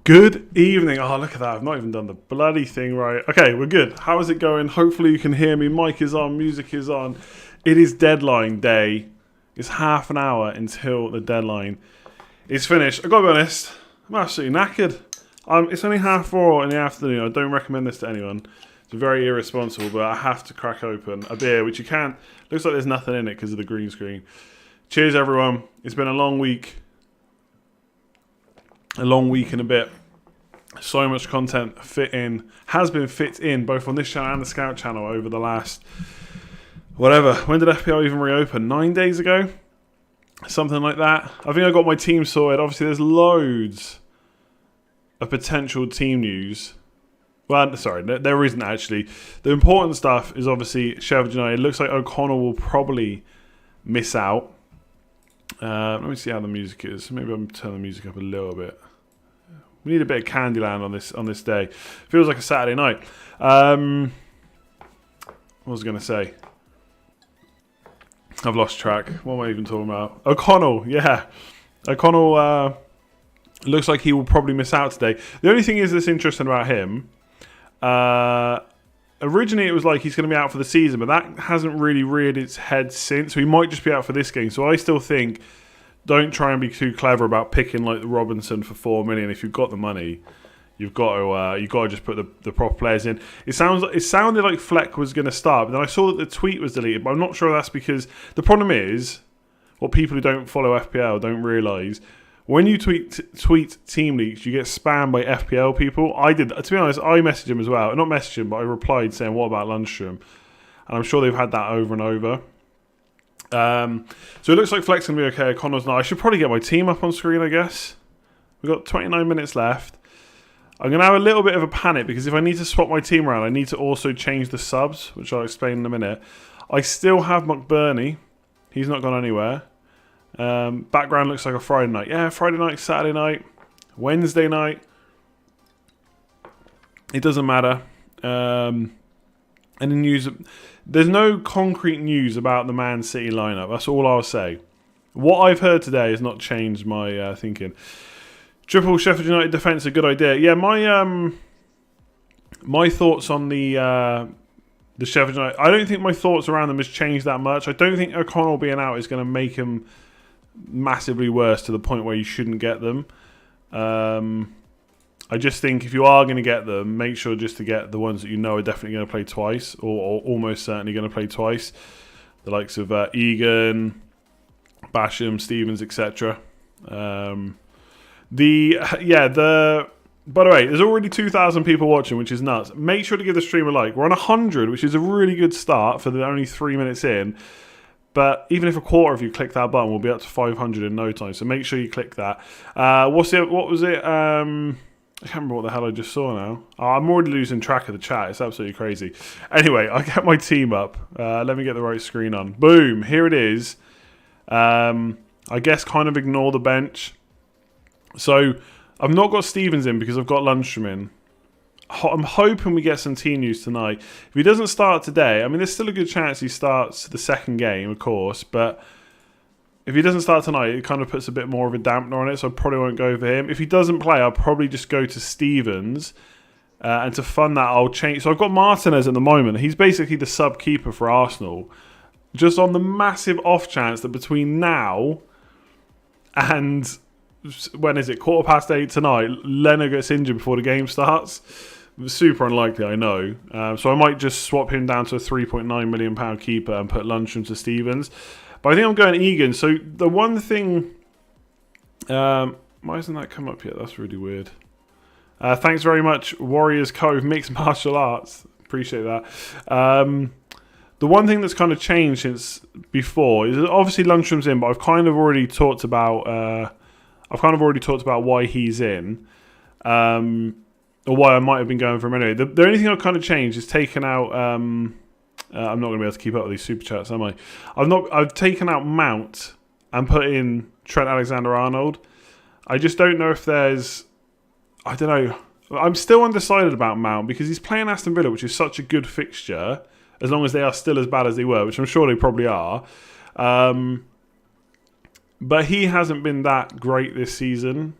Good evening. Oh, look at that. I've not even done the bloody thing right. Okay, we're good. How is it going? Hopefully you can hear me. Mic is on. Music is on. It is deadline day. It's half an hour until the deadline is finished. I've got to be honest. I'm absolutely knackered. It's only 4:30 in the afternoon. I don't recommend this to anyone. It's very irresponsible, but I have to crack open a beer, which you can't. Looks like there's nothing in it because of the green screen. Cheers, everyone. It's been a long week. A long week and a bit. So much content has been fit in both on this channel and the Scout channel over the last whatever. When did FPL even reopen? 9 days ago? Something like that. I think I got my team sorted. Obviously there's loads of potential team news. Well, sorry, there isn't actually. The important stuff is obviously Sheffield United. It looks like O'Connell will probably miss out. Let me see how the music is. Maybe I'm turn the music up a little bit. We need a bit of Candyland on this day. Feels like a Saturday night. What was I going to say? I've lost track. What am I even talking about? O'Connell, yeah. O'Connell looks like he will probably miss out today. The only thing is that's interesting about him. Originally it was like he's going to be out for the season, but that hasn't really reared its head since. So he might just be out for this game. So I still think don't try and be too clever about picking like the Robinson for 4 million. If you've got the money, you've got to just put the proper players in. It sounded like Fleck was going to start, but then I saw that the tweet was deleted. But I'm not sure that's because the problem is what people who don't follow FPL don't realise. When you tweet team leaks, you get spammed by FPL people. I did, to be honest, I messaged him as well. Not messaged him, but I replied saying, what about Lundstrom? And I'm sure they've had that over and over. So it looks like Fleck's going to be okay. Connor's not. I should probably get my team up on screen, I guess. We've got 29 minutes left. I'm going to have a little bit of a panic because if I need to swap my team around, I need to also change the subs, which I'll explain in a minute. I still have McBurney. He's not gone anywhere. Background looks like a Friday night. Yeah, Friday night, Saturday night, Wednesday night. It doesn't matter. Any news? There's no concrete news about the Man City lineup. That's all I'll say. What I've heard today has not changed my thinking. Triple Sheffield United defence, a good idea. Yeah, my thoughts on the Sheffield United. I don't think my thoughts around them has changed that much. I don't think O'Connell being out is going to make him massively worse to the point where you shouldn't get them. I just think if you are going to get them, make sure just to get the ones that you know are definitely going to play twice, or almost certainly going to play twice. The likes of Egan, Basham, Stevens, etc. By the way, there's already 2,000 people watching, which is nuts. Make sure to give the stream a like. We're on 100, which is a really good start for the only 3 minutes in. But even if a quarter of you click that button, we'll be up to 500 in no time. So make sure you click that. What was it? I can't remember what the hell I just saw now. Oh, I'm already losing track of the chat. It's absolutely crazy. Anyway, I get my team up. Let me get the right screen on. Boom. Here it is. I guess kind of ignore the bench. So I've not got Stevens in because I've got Lundstrom in. I'm hoping we get some team news tonight. If he doesn't start today, I mean, there's still a good chance he starts the second game, of course, but if he doesn't start tonight, it kind of puts a bit more of a dampener on it, so I probably won't go for him. If he doesn't play, I'll probably just go to Stevens, and to fund that, I'll change. So I've got Martinez at the moment. He's basically the sub-keeper for Arsenal, just on the massive off chance that between now and, when is it, 8:15 tonight, Leonard gets injured before the game starts. Super unlikely, I know. So I might just swap him down to a £3.9 million keeper and put Lundstrom to Stevens. But I think I'm going Egan. So the one thing... why hasn't that come up yet? That's really weird. Thanks very much, Warriors Cove Mixed Martial Arts. Appreciate that. The one thing that's kind of changed since before is obviously Lundstrom's in, but I've kind of already talked about why he's in. Or why I might have been going for him anyway. The only thing I've kind of changed is taken out... I'm not going to be able to keep up with these super chats, am I? I've taken out Mount and put in Trent Alexander-Arnold. I just don't know if there's... I don't know. I'm still undecided about Mount because he's playing Aston Villa, which is such a good fixture, as long as they are still as bad as they were, which I'm sure they probably are. But he hasn't been that great this season.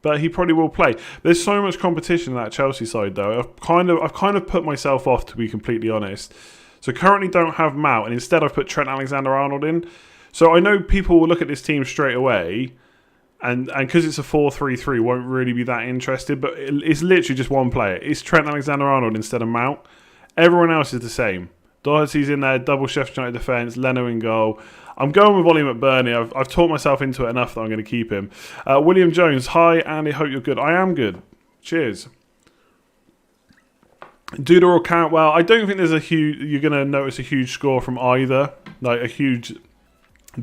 but he probably will play. There's so much competition in that Chelsea side, though. I've kind of put myself off, to be completely honest. So currently don't have Mount, and instead I've put Trent Alexander-Arnold in. So I know people will look at this team straight away, and because it's a 4-3-3, won't really be that interested. But it's literally just one player. It's Trent Alexander-Arnold instead of Mount. Everyone else is the same. Doherty's in there, double Sheffield United defence, Leno in goal. I'm going with Ollie McBurney. I've talked myself into it enough that I'm going to keep him. William Jones, hi Andy, hope you're good. I am good. Cheers. Duda or Cantwell, I don't think you're going to notice a huge score from either. Like a huge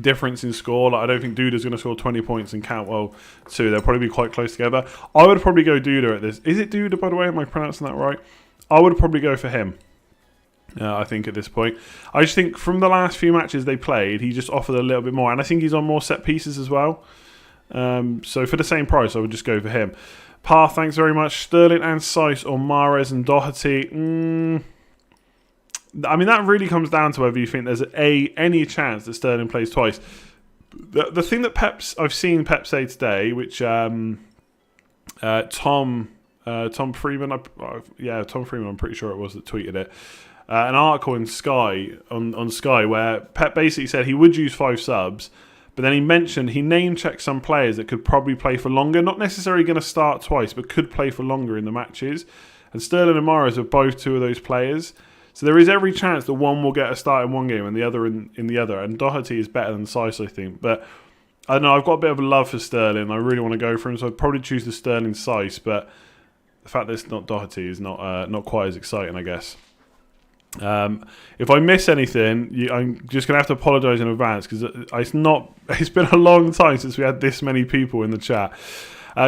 difference in score. Like I don't think Duda's going to score 20 points and Cantwell too. They'll probably be quite close together. I would probably go Duda at this. Is it Duda, by the way? Am I pronouncing that right? I would probably go for him. I think at this point. I just think from the last few matches they played, he just offered a little bit more. And I think he's on more set pieces as well. So for the same price, I would just go for him. Par, thanks very much. Sterling and Seiss or Mahrez and Doherty. I mean, that really comes down to whether you think there's any chance that Sterling plays twice. The thing that I've seen Pep say today, which Tom Freeman, Tom Freeman, I'm pretty sure it was that tweeted it. An article in Sky on Sky where Pep basically said he would use 5 subs, but then he name-checked some players that could probably play for longer, not necessarily going to start twice, but could play for longer in the matches. And Sterling and Mahrez are both 2 of those players. So there is every chance that one will get a start in one game and the other in the other. And Doherty is better than Seiss, I think. But I don't know, I've got a bit of a love for Sterling. I really want to go for him, so I'd probably choose the Sterling Seiss, but the fact that it's not Doherty is not quite as exciting, I guess. If I miss anything, I'm just going to have to apologise in advance because it's been a long time since we had this many people in the chat.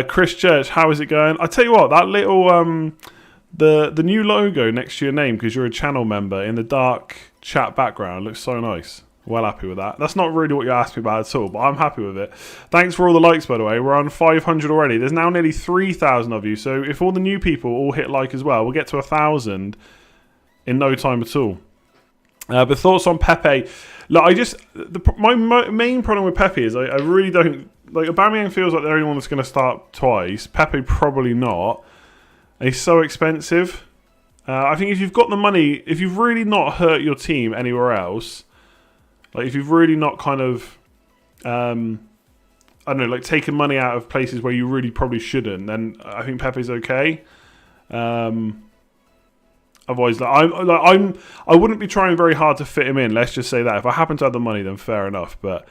Chris Church, how is it going? I tell you what, that little the new logo next to your name because you're a channel member in the dark chat background looks so nice. Well happy with that. That's not really what you asked me about at all, but I'm happy with it. Thanks for all the likes, by the way. We're on 500 already. There's now nearly 3,000 of you, so if all the new people all hit like as well, we'll get to 1,000 in no time at all. But thoughts on Pepe? Look, my main problem with Pepe is I really don't like. Aubameyang feels like the only one that's going to start twice. Pepe probably not. And he's so expensive. I think if you've got the money, if you've really not hurt your team anywhere else, like if you've really not kind of, I don't know, like taken money out of places where you really probably shouldn't, then I think Pepe's okay. Otherwise, I wouldn't be trying very hard to fit him in. Let's just say that. If I happen to have the money, then fair enough. But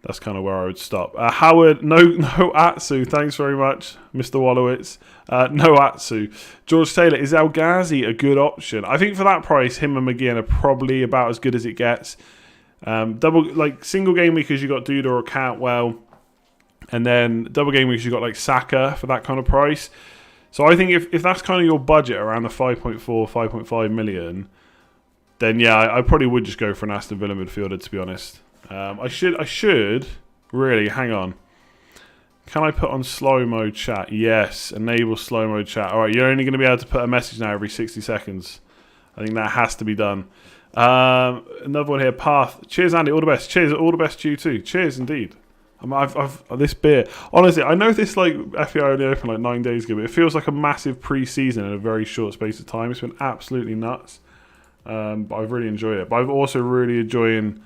that's kind of where I would stop. Howard, no Atsu. Thanks very much, Mr. Wallowitz. No Atsu. George Taylor, is El Ghazi a good option? I think for that price, him and McGinn are probably about as good as it gets. Single game week as you got Duda or Cantwell, and then double game week you got like Saka for that kind of price. So I think if that's kind of your budget around the 5.4, 5.5 million, then yeah, I probably would just go for an Aston Villa midfielder, to be honest. I should really, hang on. Can I put on slow mode chat? Yes, enable slow mode chat. All right, you're only going to be able to put a message now every 60 seconds. I think that has to be done. Another one here, Path. Cheers, Andy. All the best. Cheers. All the best to you too. Cheers, indeed. I've this beer. Honestly, I know this FPL only opened like 9 days ago, but it feels like a massive pre-season in a very short space of time. It's been absolutely nuts. But I've really enjoyed it. But I've also really enjoying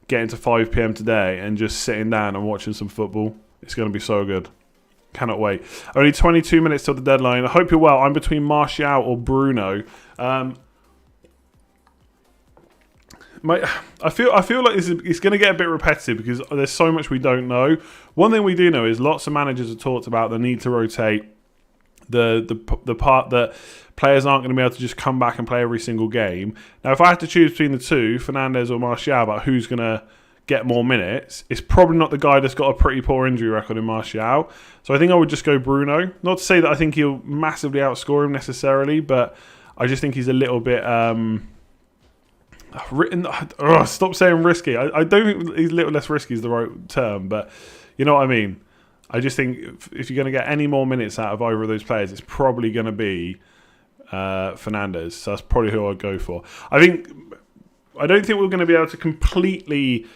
getting to 5 p.m. today and just sitting down and watching some football. It's going to be so good. Cannot wait. Only 22 minutes till the deadline. I hope you're well. I'm between Martial or Bruno. I feel like it's going to get a bit repetitive because there's so much we don't know. One thing we do know is lots of managers have talked about the need to rotate, the part that players aren't going to be able to just come back and play every single game. Now, if I had to choose between the two, Fernandes or Martial, about who's going to get more minutes, it's probably not the guy that's got a pretty poor injury record in Martial. So I think I would just go Bruno. Not to say that I think he'll massively outscore him necessarily, but I just think he's a little bit... stop saying risky. I don't think he's a little less risky is the right term, but you know what I mean. I just think if you're going to get any more minutes out of either of those players, it's probably going to be Fernandes. So that's probably who I'd go for. I don't think we're going to be able to completely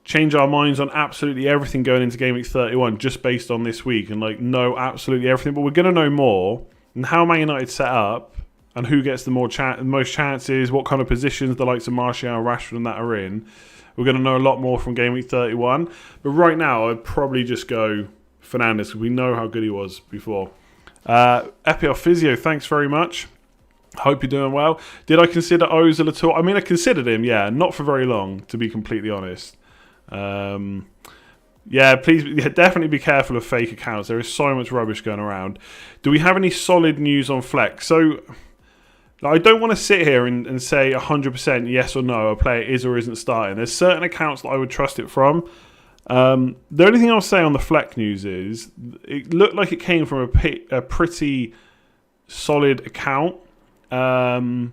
change our minds on absolutely everything going into Game Week 31 just based on this week and like know absolutely everything. But we're going to know more and how Man United set up and who gets the most chances, what kind of positions the likes of Martial, Rashford and that are in. We're going to know a lot more from Game Week 31. But right now, I'd probably just go Fernandes because we know how good he was before. FPL Physio, thanks very much. Hope you're doing well. Did I consider Ozil at all? I mean, I considered him, yeah. Not for very long, to be completely honest. Please, definitely be careful of fake accounts. There is so much rubbish going around. Do we have any solid news on Flex? So, I don't want to sit here and say 100% yes or no a player is or isn't starting. There's certain accounts that I would trust it from. The only thing I'll say on the Fleck news is it looked like it came from a pretty solid account. And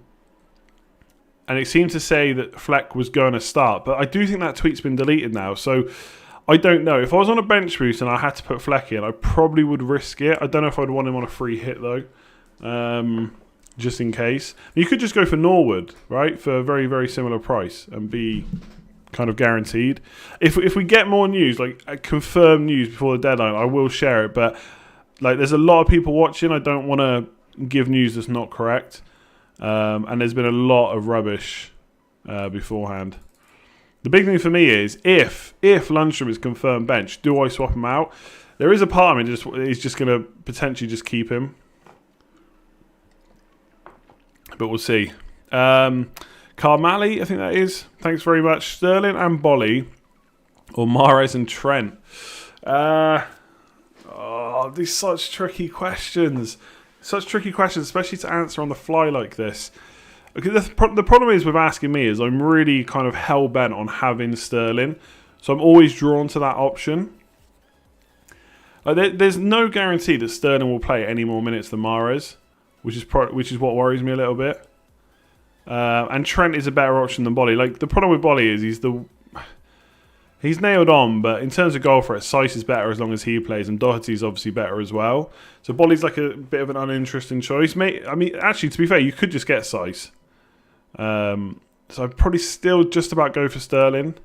it seemed to say that Fleck was going to start. But I do think that tweet's been deleted now. So I don't know. If I was on a bench boost and I had to put Fleck in, I probably would risk it. I don't know if I'd want him on a free hit, though. Just in case. You could just go for Norwood, right? For a very, very similar price and be kind of guaranteed. If we get more news, like confirmed news before the deadline, I will share it. But like, there's a lot of people watching. I don't want to give news that's not correct. And there's been a lot of rubbish beforehand. The big thing for me is if Lundstram is confirmed bench, do I swap him out? There is a part of me that is just going to potentially just keep him. But we'll see. Carmali, I think that is. Thanks very much. Sterling and Bolly. Or Mahrez and Trent. These such tricky questions. Such tricky questions, especially to answer on the fly like this. Because the problem is with asking me is I'm really kind of hell-bent on having Sterling. So I'm always drawn to that option. There's no guarantee that Sterling will play any more minutes than Mahrez. Which is what worries me a little bit. And Trent is a better option than Bolly. Like, the problem with Bolly is he's nailed on, but in terms of goal threat, Saiss is better as long as he plays, and Doherty's obviously better as well. So Bolly's like a bit of an uninteresting choice. I mean, actually, to be fair, you could just get Saiss. So I'd probably still just about go for Sterling.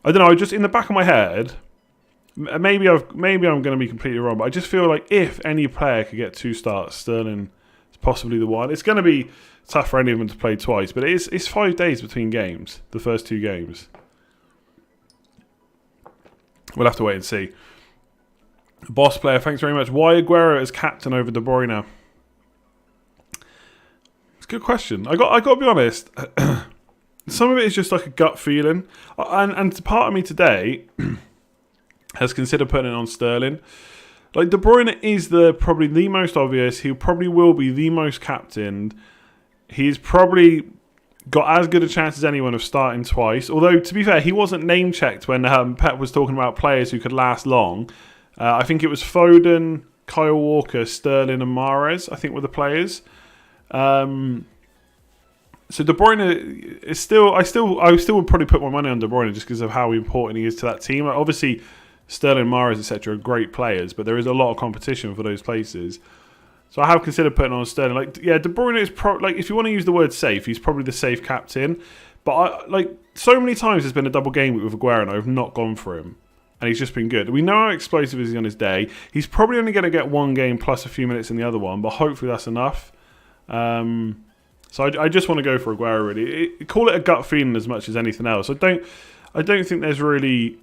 I don't know, just in the back of my head, maybe I'm going to be completely wrong, but I just feel like if any player could get 2 starts, Sterling is possibly the one. It's going to be tough for any of them to play twice, but it's 5 days between games, the first 2 games. We'll have to wait and see. Boss player, thanks very much. Why Aguero as captain over De Bruyne? It's a good question. I got to be honest. Some of it is just like a gut feeling, and part of me today has considered putting it on Sterling. Like, De Bruyne is probably the most obvious. He probably will be the most captained. He's probably got as good a chance as anyone of starting twice. Although, to be fair, he wasn't name-checked when Pep was talking about players who could last long. I think it was Foden, Kyle Walker, Sterling and Mahrez, I think, were the players. So De Bruyne is still... I still would probably put my money on De Bruyne just because of how important he is to that team. Like, obviously, Sterling, Mahrez, etc. are great players, but there is a lot of competition for those places. So I have considered putting on Sterling. Like, yeah, De Bruyne is if you want to use the word safe, he's probably the safe captain. But so many times there's been a double game week with Aguero, and I've not gone for him, and he's just been good. We know how explosive is he on his day. He's probably only going to get 1 game plus a few minutes in the other one, but hopefully that's enough. So I just want to go for Aguero. Really, call it a gut feeling as much as anything else. I don't think there's really.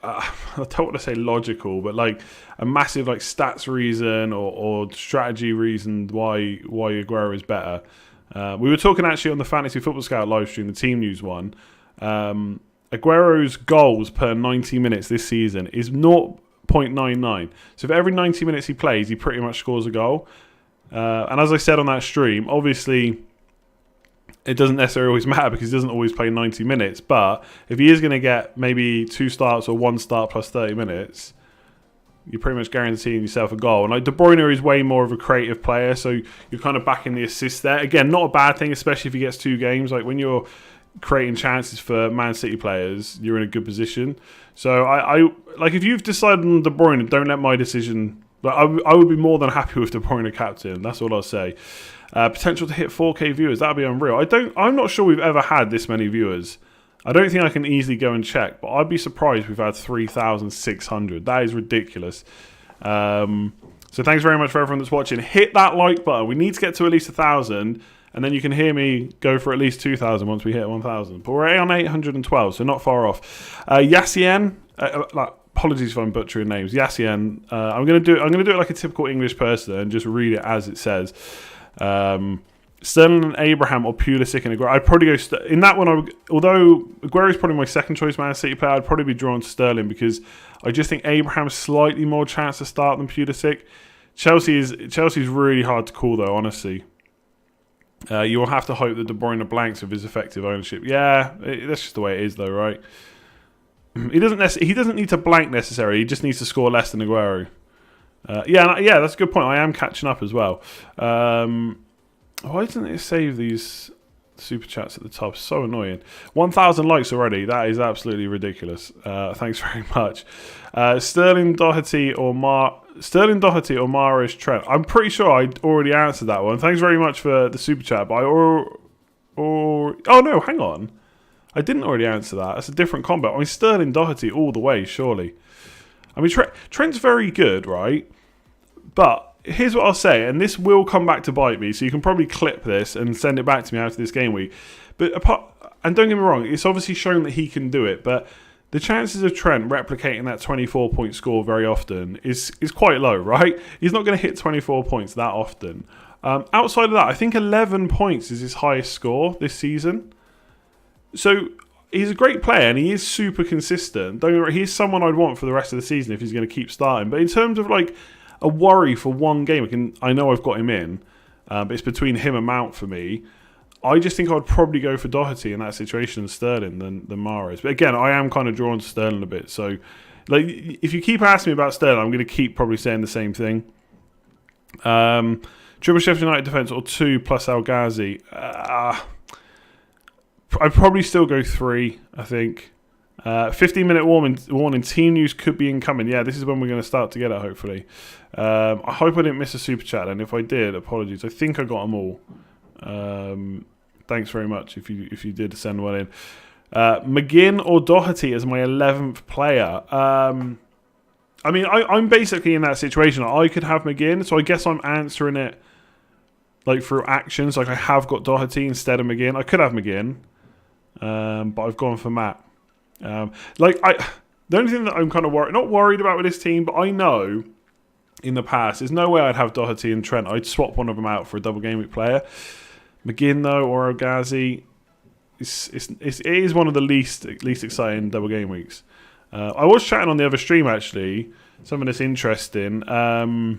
I don't want to say logical, but like a massive like stats reason or strategy reason why Aguero is better. We were talking actually on the Fantasy Football Scout live stream, the team news one. Aguero's goals per 90 minutes this season is 0.99. So for every 90 minutes he plays, he pretty much scores a goal. And as I said on that stream, obviously it doesn't necessarily always matter because he doesn't always play 90 minutes. But if he is going to get maybe 2 starts or 1 start plus 30 minutes, you're pretty much guaranteeing yourself a goal. And like De Bruyne is way more of a creative player, so you're kind of backing the assist there. Again, not a bad thing, especially if he gets 2 games. Like when you're creating chances for Man City players, you're in a good position. So I like if you've decided on De Bruyne, don't let my decision. But I would be more than happy with De Bruyne captain. That's all I'll say. Potential to hit 4K viewers, that'd be unreal. I'm not sure we've ever had this many viewers I don't think I can easily go and check, but I'd be surprised if we've had 3,600. That is ridiculous. So thanks very much for everyone that's watching. Hit that like button. We need to get to at least 1,000, and then you can hear me go for at least 2,000 once we hit 1,000. But we're on 812, so not far off. Yassien, apologies if I'm butchering names. Yassien, I'm gonna do it like a typical English person and just read it as it says. Sterling and Abraham or Pulisic and Aguero. I'd probably go in that one. Although Aguero is probably my second choice Man City player, I'd probably be drawn to Sterling because I just think Abraham's slightly more chance to start than Pulisic. Chelsea's really hard to call though, honestly. You will have to hope that De Bruyne blanks with his effective ownership. Yeah, that's just the way it is though, right? He doesn't need to blank necessarily. He just needs to score less than Aguero. Yeah, that's a good point. I am catching up as well. Why doesn't it save these super chats at the top? So annoying. 1,000 likes already. That is absolutely ridiculous. Thanks very much. Sterling Doherty or Mahrez Trent. I'm pretty sure I already answered that one. Thanks very much for the super chat. But oh no, hang on. I didn't already answer that. That's a different combo. I mean, Sterling Doherty all the way, surely. I mean, Trent's very good, right? But here's what I'll say, and this will come back to bite me, so you can probably clip this and send it back to me after this game week. And don't get me wrong, it's obviously shown that he can do it, but the chances of Trent replicating that 24-point score very often is quite low, right? He's not going to hit 24 points that often. Outside of that, I think 11 points is his highest score this season. So he's a great player, and he is super consistent. Don't get me wrong, he's someone I'd want for the rest of the season if he's going to keep starting. But in terms of like a worry for one game, I know I've got him in, but it's between him and Mount for me. I just think I'd probably go for Doherty in that situation and Sterling than Mahrez. But again, I am kind of drawn to Sterling a bit. So, like, if you keep asking me about Sterling, I'm going to keep probably saying the same thing. Triple Sheffield United defence or 2 plus El Ghazi. I'd probably still go 3, I think. 15-minute warning. Team news could be incoming. Yeah, this is when we're going to start to get it, hopefully. I hope I didn't miss a super chat, and if I did, apologies. I think I got them all. Thanks very much if you did send one in. McGinn or Doherty as my 11th player. I mean, I'm basically in that situation. I could have McGinn, so I guess I'm answering it like through actions. Like I have got Doherty instead of McGinn. I could have McGinn, but I've gone for Matt. The only thing that I'm kind of not worried about with this team, but I know in the past, there's no way I'd have Doherty and Trent. I'd swap one of them out for a double game week player. McGinn though, or El Ghazi, it is one of the least exciting double game weeks. I was chatting on the other stream actually, something that's interesting. Hang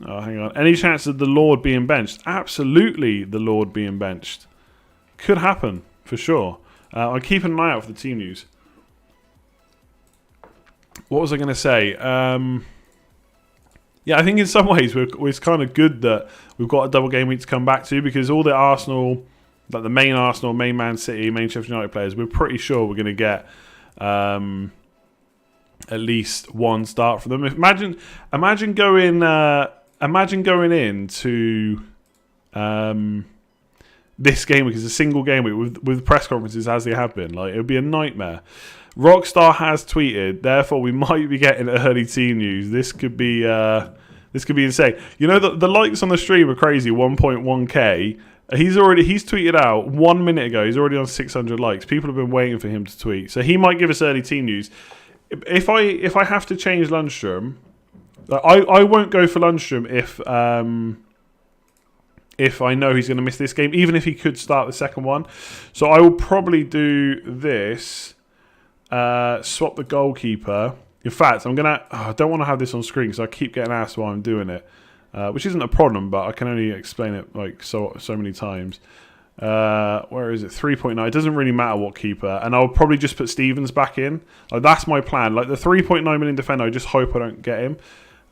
on. Any chance of the Lord being benched? Absolutely, the Lord being benched could happen for sure. I'm keeping an eye out for the team news. What was I going to say? Yeah, I think in some ways it's kind of good that we've got a double game week to come back to, because all the Arsenal, like the main Arsenal, main Man City, main Sheffield United players, we're pretty sure we're going to get at least one start for them. Imagine going into this game week as a single game week with press conferences as they have been. Like, it would be a nightmare. Rockstar has tweeted, therefore we might be getting early team news. This could be insane. You know, the likes on the stream are crazy, 1.1k. He's tweeted out 1 minute ago. He's already on 600 likes. People have been waiting for him to tweet, so he might give us early team news. If I have to change Lundstrom, I won't go for Lundstrom if I know he's going to miss this game, even if he could start the second one. So I will probably do this. Swap the goalkeeper. In fact, I don't want to have this on screen because I keep getting asked why I'm doing it, which isn't a problem, but I can only explain it like so many times. Where is it? 3.9. It doesn't really matter what keeper, and I'll probably just put Stevens back in. Like, that's my plan. Like the 3.9 million defender, I just hope I don't get him.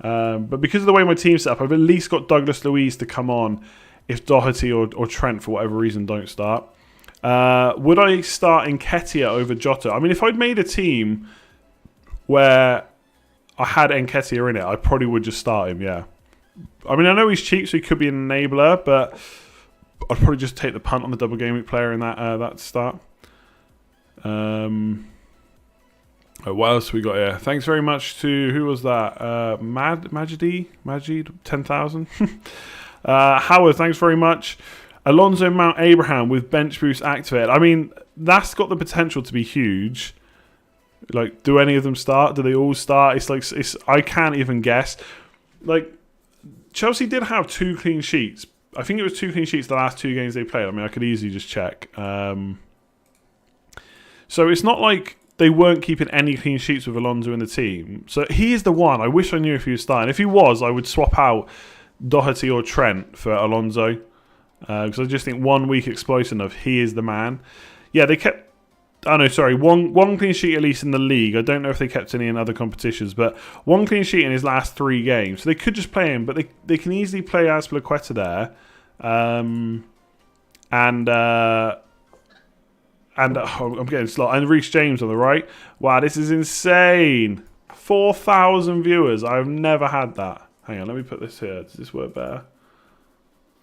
But because of the way my team's set up, I've at least got Douglas Luiz to come on if Doherty or Trent for whatever reason don't start. Would I start Nketiah over Jota? I mean, if I'd made a team where I had Nketiah in it, I probably would just start him, yeah. I mean, I know he's cheap, so he could be an enabler, but I'd probably just take the punt on the double game week player in that start. What else we got here? Thanks very much to, who was that? Majid 10,000. Howard, thanks very much. Alonso Mount Abraham with bench boost activated. I mean, that's got the potential to be huge. Like, do any of them start? Do they all start? I can't even guess. Like, Chelsea did have 2 clean sheets. I think it was 2 clean sheets the last 2 games they played. I mean, I could easily just check. So it's not like they weren't keeping any clean sheets with Alonso in the team. So he is the one. I wish I knew if he was starting. If he was, I would swap out Doherty or Trent for Alonso. Because I just think 1 week explosion of he is the man. Yeah, they kept... one clean sheet at least in the league. I don't know if they kept any in other competitions, but 1 clean sheet in his last 3 games. So they could just play him, but they can easily play Azpilicueta there. I'm getting slow. And Reece James on the right. Wow, this is insane. 4,000 viewers. I've never had that. Hang on, let me put this here. Does this work better?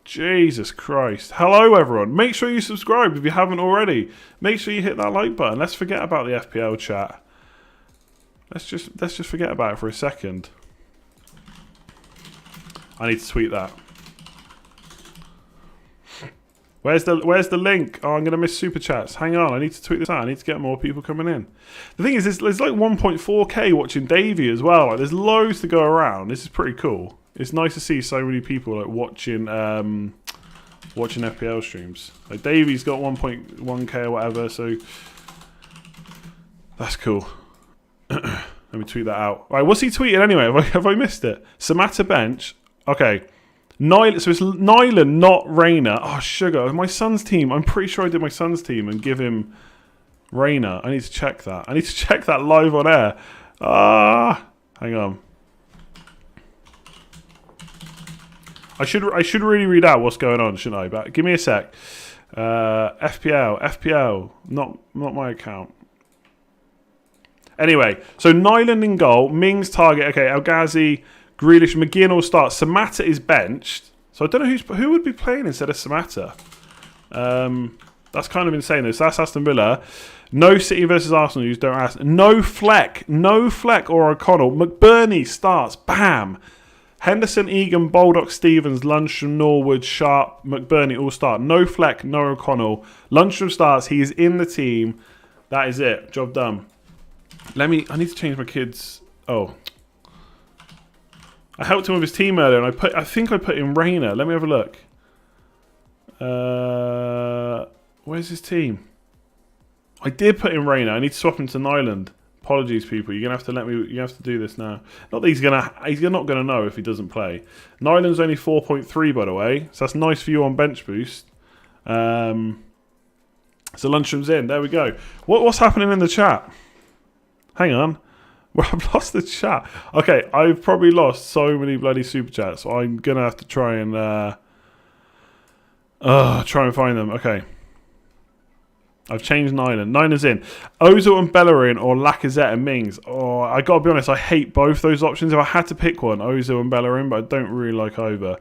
Jesus Christ. Hello, everyone. Make sure you subscribe if you haven't already. Make sure you hit that like button. Let's forget about the FPL chat. Let's just forget about it for a second. I need to tweet that. Where's the link? Oh, I'm going to miss super chats. Hang on, I need to tweet this out. I need to get more people coming in. The thing is, there's like 1.4k watching Davey as well. Like, there's loads to go around. This is pretty cool. It's nice to see so many people like watching FPL streams. Like Davey's got 1.1k or whatever, so that's cool. Let me tweet that out. Right, what's he tweeting anyway? Have I missed it? Samata bench. Okay. So it's Nyland, not Rayner. Oh, sugar. My son's team. I'm pretty sure I did my son's team and give him Rayner. I need to check that. I need to check that live on air. Hang on. I should really read out what's going on, shouldn't I? But give me a sec. FPL, not my account. Anyway, so Nyland in goal, Mings target. Okay, El Ghazi, Grealish, McGinn all start. Samata is benched, so I don't know who would be playing instead of Samata. That's kind of insane though. So that's Aston Villa. No City versus Arsenal. You don't ask. No Fleck or O'Connell. McBurney starts. Bam. Henderson, Egan, Baldock, Stevens, Lundstram, Norwood, Sharp, McBurney all start. No Fleck, no O'Connell. Lundstram starts. He is in the team. That is it. Job done. I need to change my kids. Oh. I helped him with his team earlier, and I think I put in Rayner. Let me have a look. Where's his team? I did put in Rayner. I need to swap him to Nyland. Apologies, people. You're gonna have to let me. You have to do this now. Not that he's not gonna know if he doesn't play. Nyland's only 4.3, by the way, so that's nice for you on bench boost. So Lundstram's in. There we go. What's happening in the chat? Hang on. Well, I've lost the chat. Okay, I've probably lost so many bloody super chats, so I'm gonna have to try and find them. Okay. I've changed Nyland. Nyland's in. Ozil and Bellerin or Lacazette and Mings. Oh, I gotta be honest, I hate both those options. If I had to pick one, Ozil and Bellerin, but I don't really like either.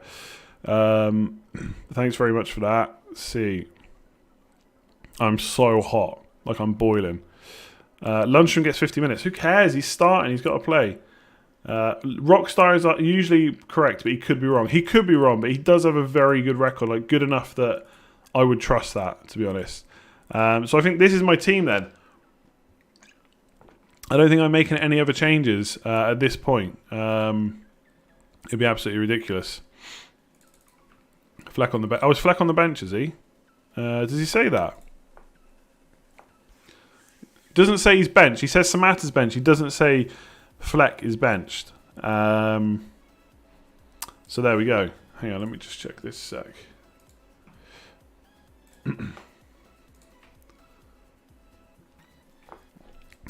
Thanks very much for that. Let's see. I'm so hot. Like I'm boiling. Lundstram gets 50 minutes. Who cares? He's starting. He's got to play. Rockstar is usually correct, but he could be wrong. He could be wrong, but he does have a very good record. Like good enough that I would trust that, to be honest. So I think this is my team then. I don't think I'm making any other changes at this point. It'd be absolutely ridiculous. Fleck on the bench. Oh, is Fleck on the bench, is he? Does he say that? Doesn't say he's benched. He says Samata's benched. He doesn't say Fleck is benched. So there we go. Hang on, let me just check this sec.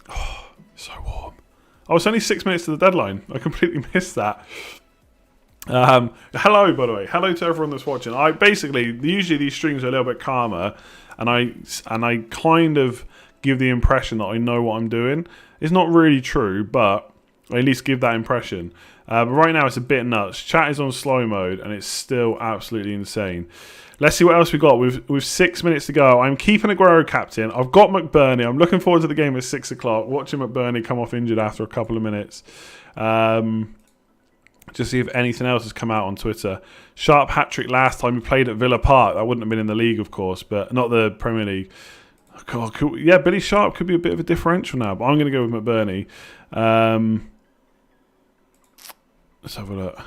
Oh, so warm. Oh, it's only 6 minutes to the deadline. I completely missed that. Hello, by the way. Hello to everyone that's watching. Usually these streams are a little bit calmer, and I kind of give the impression that I know what I'm doing. It's not really true, but I at least give that impression. But right now it's a bit nuts. Chat is on slow mode, and it's still absolutely insane. Let's see what else we got. With 6 minutes to go, I'm keeping Aguero captain. I've got McBurney. I'm looking forward to the game at 6 o'clock. Watching McBurney come off injured after a couple of minutes. Just see if anything else has come out on Twitter. Sharp hat-trick last time he played at Villa Park. That wouldn't have been in the league, of course, but not the Premier League. God, Billy Sharp could be a bit of a differential now, but I'm going to go with McBurney. Let's have a look.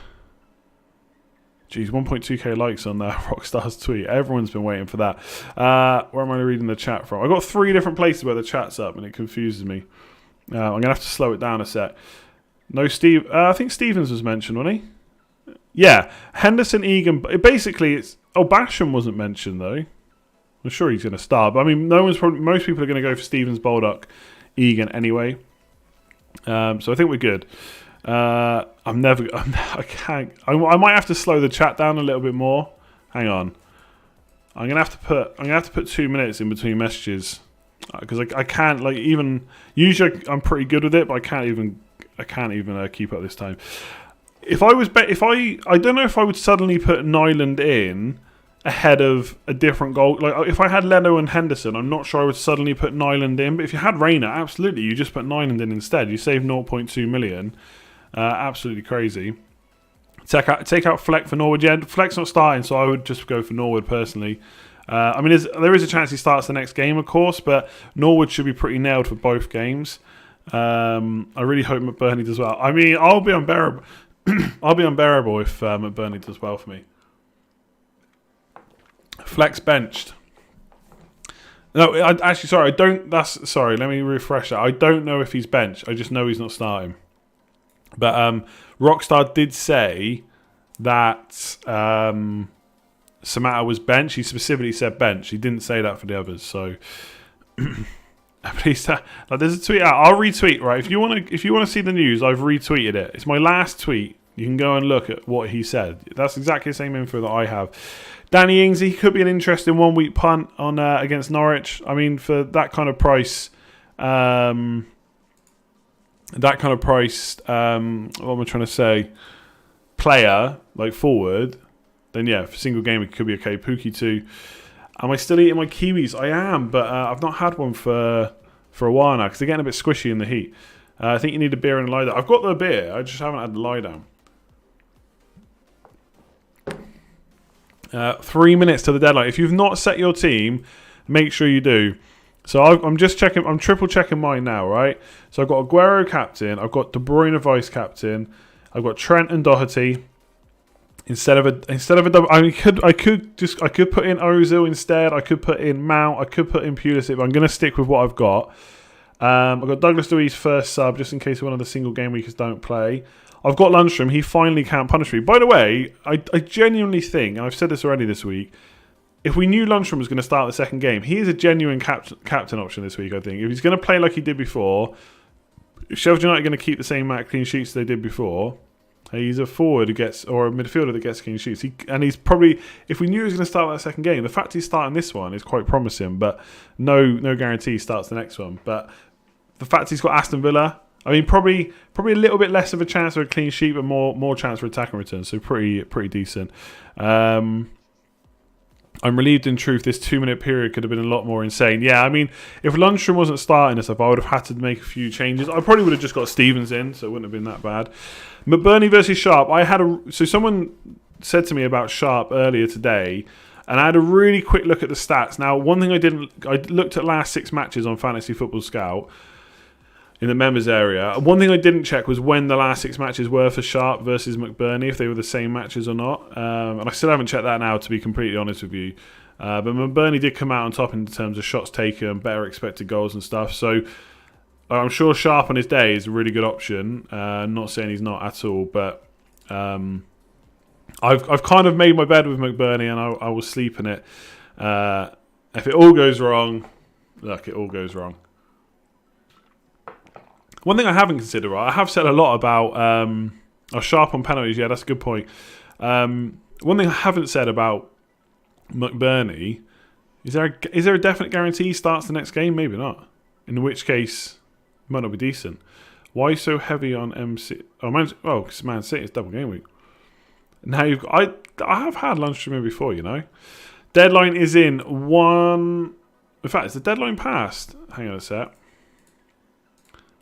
Geez, 1.2k likes on Rockstar's tweet. Everyone's been waiting for that. Where am I reading the chat from? I've got 3 different places where the chat's up, and it confuses me. I'm going to have to slow it down a sec. No, Steve. I think Stevens was mentioned, wasn't he? Yeah, Henderson, Egan. Basically, it's. Oh, Basham wasn't mentioned though. I'm sure he's going to start, but I mean, most people are going to go for Stevens, Baldock, Egan anyway. So I think we're good. I might have to slow the chat down a little bit more. Hang on. I'm gonna have to put 2 minutes in between messages because I can't even. Usually I'm pretty good with it, but I can't even keep up this time. I don't know if I would suddenly put Nyland in ahead of a different goal. Like if I had Leno and Henderson, I'm not sure I would suddenly put Nyland in. But if you had Reina, absolutely, you just put Nyland in instead. You save 0.2 million. Absolutely crazy. Take out Fleck for Norwood. Yeah, Fleck's not starting, so I would just go for Norwood personally. I mean, there is a chance he starts the next game, of course, but Norwood should be pretty nailed for both games. I really hope McBurney does well. I mean, I'll be unbearable. I'll be unbearable if McBurney does well for me. Flex benched. No, sorry. I don't. Sorry. Let me refresh that. I don't know if he's benched. I just know he's not starting. But Rockstar did say that Samatta was bench. He specifically said bench. He didn't say that for the others. So please, there's a tweet out. I'll retweet. Right, if you want to see the news, I've retweeted it. It's my last tweet. You can go and look at what he said. That's exactly the same info that I have. Danny Ings, he could be an interesting 1 week punt on against Norwich. I mean, for that kind of price. What am I trying to say? Player, like forward, then yeah, for single game it could be okay. Pookie too. Am I still eating my kiwis? I am, but I've not had one for a while now because they're getting a bit squishy in the heat. I think you need a beer and a lie down. I've got the beer, I just haven't had the lie down. 3 minutes to the deadline. If you've not set your team, make sure you do. So I'm just checking. I'm triple checking mine now, right? So I've got Aguero captain. I've got De Bruyne vice captain. I've got Trent and Doherty. Instead of a double, I could put in Ozil instead. I could put in Mount. I could put in Pulisic. But I'm going to stick with what I've got. I've got Douglas Luiz first sub just in case one of the single game weekers don't play. I've got Lundstrom. He finally can't punish me. By the way, I genuinely think, and I've said this already this week, if we knew Lundstrom was going to start the second game, he is a genuine captain option this week, I think. If he's going to play like he did before, if Sheffield United are going to keep the same amount of clean sheets they did before, he's a forward who gets, or a midfielder that gets clean sheets. He's probably, if we knew he was going to start that second game, the fact he's starting this one is quite promising, but no guarantee he starts the next one. But the fact he's got Aston Villa, I mean, probably a little bit less of a chance for a clean sheet, but more chance for attack and return. So pretty decent. I'm relieved in truth this 2 minute period could have been a lot more insane. Yeah, I mean, if Lundstrom wasn't starting this up, I would have had to make a few changes. I probably would have just got Stevens in, so it wouldn't have been that bad. McBurney versus Sharp. So someone said to me about Sharp earlier today, and I had a really quick look at the stats. Now, one thing I looked at last 6 matches on Fantasy Football Scout in the members area. One thing I didn't check was when the last 6 matches were for Sharp versus McBurney, if they were the same matches or not. And I still haven't checked that now, to be completely honest with you. But McBurney did come out on top in terms of shots taken, better expected goals and stuff. So I'm sure Sharp on his day is a really good option. Not saying he's not at all, but I've kind of made my bed with McBurney, and I will sleep in it. If it all goes wrong, look, it all goes wrong. One thing I haven't considered, right? I have said a lot about Sharp on penalties. Yeah, that's a good point. One thing I haven't said about McBurney is there a definite guarantee he starts the next game? Maybe not. In which case, it might not be decent. Why so heavy on MC? Because Man City is double game week. Now I have had Lundstrom in before, you know. Deadline is in one. In fact, is the deadline passed? Hang on a sec.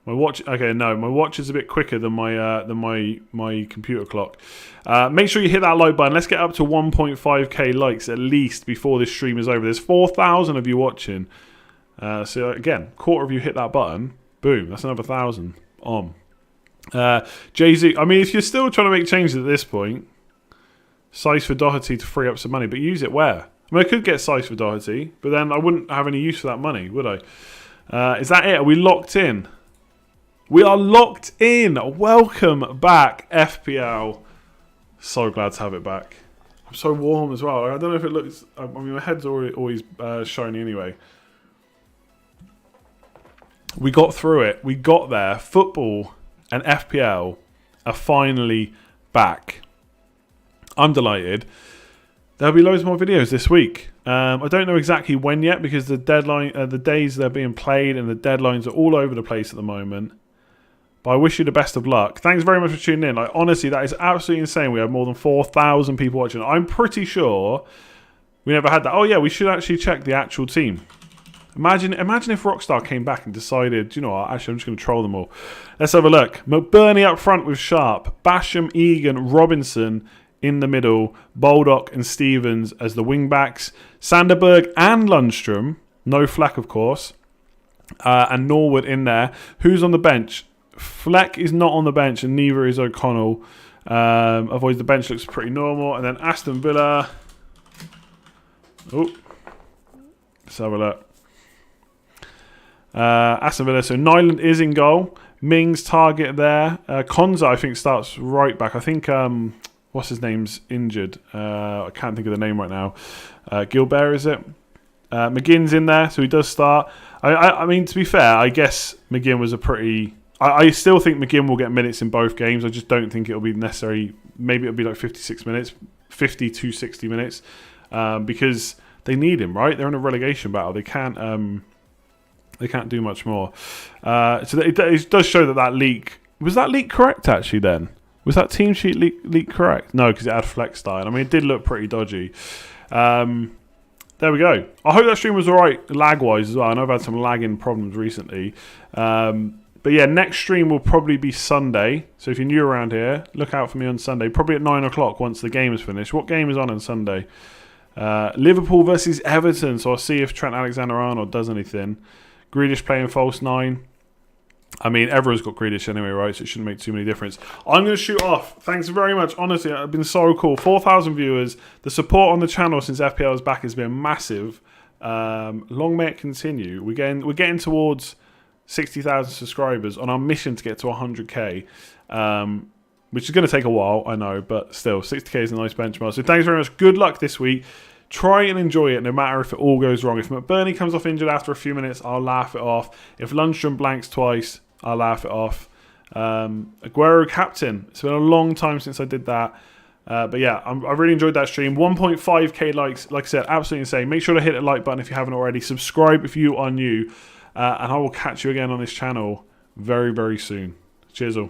My watch. Okay, no, my watch is a bit quicker than my computer clock. Make sure you hit that like button. Let's get up to 1.5k likes at least before this stream is over. There's 4,000 of you watching. So again, quarter of you hit that button. Boom, that's another 1,000 on. Jay-Z. I mean, if you're still trying to make changes at this point, size for Doherty to free up some money, but use it where? I mean, I could get size for Doherty, but then I wouldn't have any use for that money, would I? Is that it? Are we locked in? We are locked in. Welcome back, FPL. So glad to have it back. I'm so warm as well. I don't know if it looks... I mean, my head's always shiny anyway. We got through it. We got there. Football and FPL are finally back. I'm delighted. There'll be loads more videos this week. I don't know exactly when yet because the deadline, the days they're being played and the deadlines are all over the place at the moment. But I wish you the best of luck. Thanks very much for tuning in. Like, honestly, that is absolutely insane. We have more than 4,000 people watching. I'm pretty sure we never had that. Oh, yeah, we should actually check the actual team. Imagine if Rockstar came back and decided, you know what, actually, I'm just going to troll them all. Let's have a look. McBurney up front with Sharp. Basham, Egan, Robinson in the middle. Baldock and Stevens as the wing-backs. Sanderberg and Lundstrom. No Fleck, of course. And Norwood in there. Who's on the bench? Fleck is not on the bench and neither is O'Connell. Otherwise the bench looks pretty normal. And then Aston Villa. Oh, let's have a look. Aston Villa. So Nyland is in goal. Mings target there. Konza I think starts right back. I think what's his name's injured. I can't think of the name right now. Gilbert is it? McGinn's in there, so he does start. I mean, to be fair, I guess McGinn was a pretty... I still think McGinn will get minutes in both games. I just don't think it'll be necessary. Maybe it'll be like 56 minutes, 50 to 60 minutes, because they need him, right? They're in a relegation battle. They can't do much more. So it does show that leak... Was that leak correct, actually, then? Was that team sheet leak correct? No, because it had Flex style. I mean, it did look pretty dodgy. There we go. I hope that stream was all right lag-wise as well. I know I've had some lagging problems recently. But yeah, next stream will probably be Sunday. So if you're new around here, look out for me on Sunday. Probably at 9 o'clock once the game is finished. What game is on Sunday? Liverpool versus Everton. So I'll see if Trent Alexander-Arnold does anything. Grealish playing false 9. I mean, everyone's got Grealish anyway, right? So it shouldn't make too many difference. I'm going to shoot off. Thanks very much. Honestly, it's been so cool. 4,000 viewers. The support on the channel since FPL is back has been massive. Long may it continue. We're getting towards 60,000 subscribers on our mission to get to 100k, which is going to take a while, I know, but still, 60k is a nice benchmark. So thanks very much. Good luck this week. Try and enjoy it, no matter if it all goes wrong. If McBurney comes off injured after a few minutes, I'll laugh it off. If Lundstrom blanks twice, I'll laugh it off. Aguero captain. It's been a long time since I did that. But yeah, I really enjoyed that stream. 1.5k likes, like I said, absolutely insane. Make sure to hit the like button if you haven't already. Subscribe if you are new. And I will catch you again on this channel very, very soon. Cheers all.